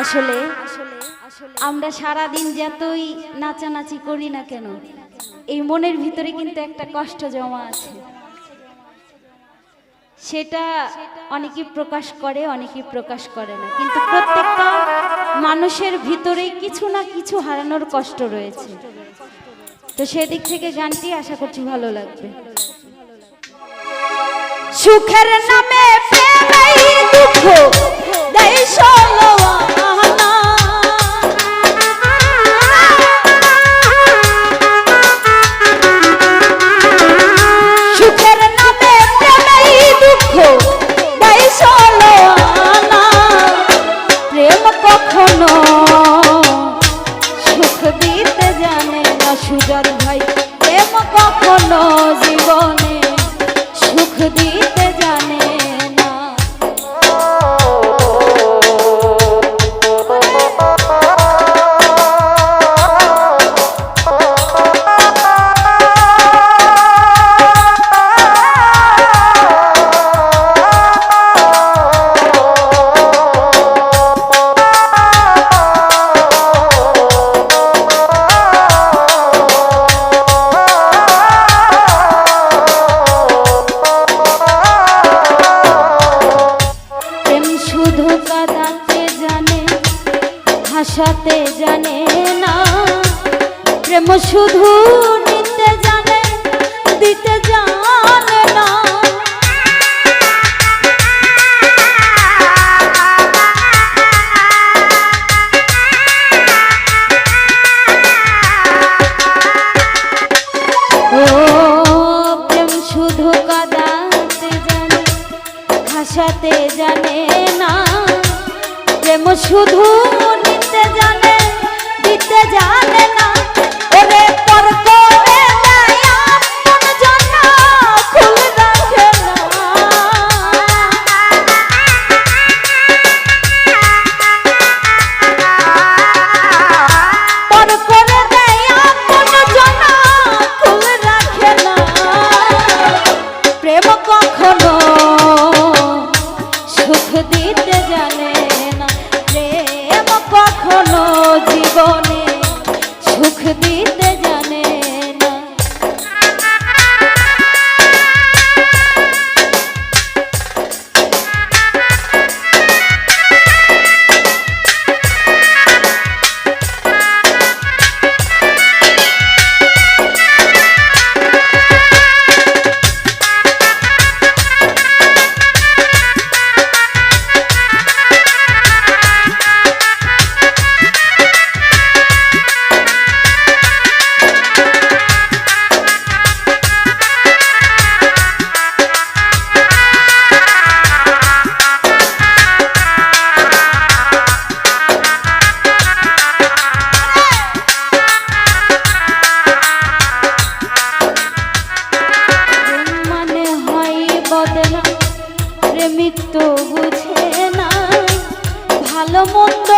আসলে আমরা সারা দিন যতই নাচানাচি করি না কেন, এই মনের ভিতরে কিন্তু একটা কষ্ট জমা আছে। সেটা অনেকেই প্রকাশ করে, অনেকেই প্রকাশ করে না, কিন্তু প্রত্যেকটা মানুষের ভিতরেই কিছু না কিছু হারানোর কষ্ট রয়েছে। তো সেদিক থেকে গানটি আশা করছি ভালো লাগবে। সুখের নামে প্রেমেই দুঃখ দেয় ষোলোয়ানা, সুখের নামে প্রেমেই দুঃখ দেয় ষোলোয়ানা, প্রেম কখনো সুখ দিতে জানে না সুজার ভাই, প্রেম কখনো জীবনে সুখ দিতে জানে না। হাসাতে জানে না, প্রেম শুধু নিতে জানে, দিতে জানে না। ও প্রেম শুধু কাঁদাতে জানে, হাসাতে জানে না, প্রেম শুধু নিতে জানে, দিতে জানে না। ওরে পর করে দেয় আপন জন, খুল রাখে না। পর করে দেয় আপন জন, খুল রাখে না। প্রেম কখনো সুখ দিতে জানে না, প্রেম কখনো জীবনে সুখ দিতে জানে না। প্রেমিক তো বুঝে না ভালো মন্দ